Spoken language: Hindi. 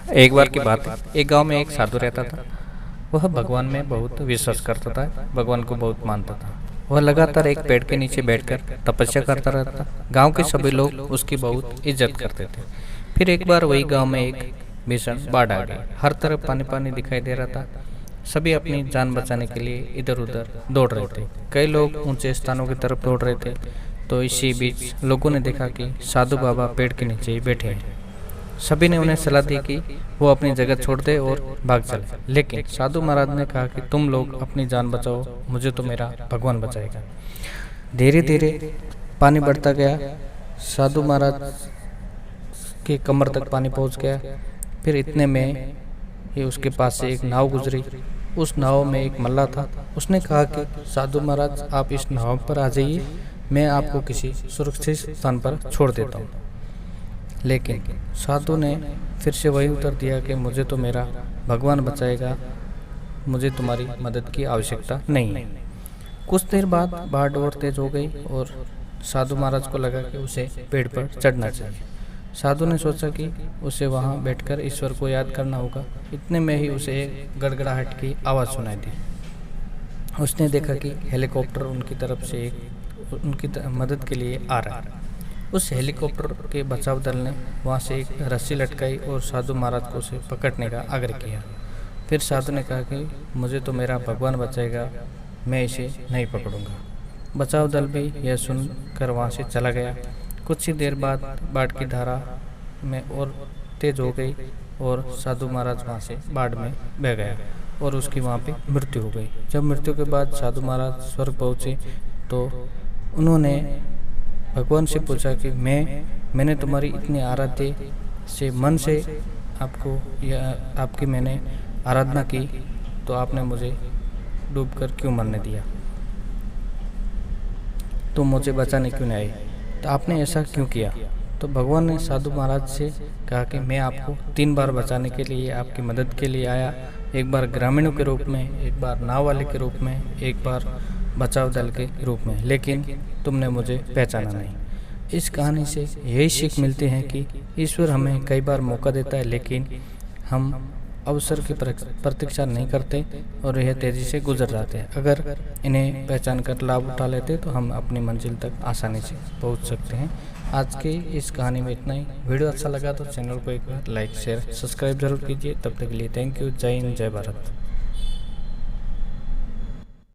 एक बार की बात है, एक गांव में एक साधु रहता था। वह भगवान में बहुत विश्वास करता था, भगवान को बहुत मानता था। वह लगातार एक पेड़ के नीचे बैठकर तपस्या करता रहता। गांव के सभी लोग उसकी बहुत इज्जत करते थे। फिर एक बार वही गांव में एक भीषण बाढ़ आ गई। हर तरफ पानी पानी दिखाई दे रहा था। सभी अपनी जान बचाने के लिए इधर उधर दौड़ रहे थे। कई लोग ऊंचे स्थानों की तरफ दौड़ रहे थे। तो इसी बीच लोगों ने देखा कि साधु बाबा पेड़ के नीचे ही बैठे हैं। सभी ने उन्हें सलाह दी कि वो अपनी जगह छोड़ दे और भाग चले। लेकिन साधु महाराज ने कहा कि तुम लोग अपनी जान बचाओ, मुझे तो मेरा भगवान बचाएगा। धीरे धीरे पानी बढ़ता गया। साधु महाराज के कमर तक पानी पहुंच गया। फिर इतने में ही उसके पास से एक नाव गुजरी। उस नाव में एक मल्लाह था। उसने कहा कि साधु महाराज, आप इस नाव पर आ जाइए, मैं आपको किसी सुरक्षित स्थान पर छोड़ देता हूँ। लेकिन साधु ने फिर से वही उत्तर दिया कि मुझे तो मेरा भगवान बचाएगा, मुझे तुम्हारी मदद की आवश्यकता नहीं है। कुछ देर बाद बाढ़ और तेज हो गई और साधु महाराज को लगा कि उसे पेड़ पर चढ़ना चाहिए। साधु ने सोचा कि उसे वहां बैठकर ईश्वर को याद करना होगा। इतने में ही उसे एक गड़गड़ाहट की आवाज़ सुनाई दी। उसने देखा कि हेलीकॉप्टर उनकी तरफ से उनकी मदद के लिए आ रहा है। उस हेलीकॉप्टर के बचाव दल ने वहां से एक रस्सी लटकाई और साधु महाराज को उसे पकड़ने का आग्रह किया। फिर साधु ने कहा कि मुझे तो मेरा भगवान बचाएगा, मैं इसे नहीं पकड़ूंगा। बचाव दल भी यह सुनकर वहां से चला गया। कुछ ही देर बाद बाढ़ की धारा में और तेज हो गई और साधु महाराज वहाँ से बाढ़ में बह गया और उसकी वहाँ पे मृत्यु हो गई। जब मृत्यु के बाद साधु महाराज स्वर्ग पहुँचे तो उन्होंने भगवान से पूछा कि मैंने तुम्हारी इतनी आराध्य से मन से आपकी मैंने आराधना की, तो आपने मुझे डूबकर क्यों मरने दिया? तुम मुझे बचाने क्यों नहीं आए? तो आपने ऐसा क्यों किया? तो भगवान ने साधु महाराज से कहा कि मैं आपको 3 बार बचाने के लिए, आपकी मदद के लिए आया। एक बार ग्रामीणों के रूप में, एक बार नाव वाले के रूप में, एक बार बचाव दल के रूप में, लेकिन तुमने मुझे पहचाना नहीं। इस कहानी से यही सीख मिलती है कि ईश्वर हमें कई बार मौका देता है, लेकिन हम अवसर की प्रतीक्षा नहीं करते और यह तेज़ी से गुजर जाते हैं। अगर इन्हें पहचान कर लाभ उठा लेते तो हम अपनी मंजिल तक आसानी से पहुंच सकते हैं। आज के इस कहानी में इतना ही। वीडियो अच्छा लगा तो चैनल को एक बार लाइक शेयर सब्सक्राइब जरूर कीजिए। तब तक के लिए थैंक यू। जय हिंद, जय भारत।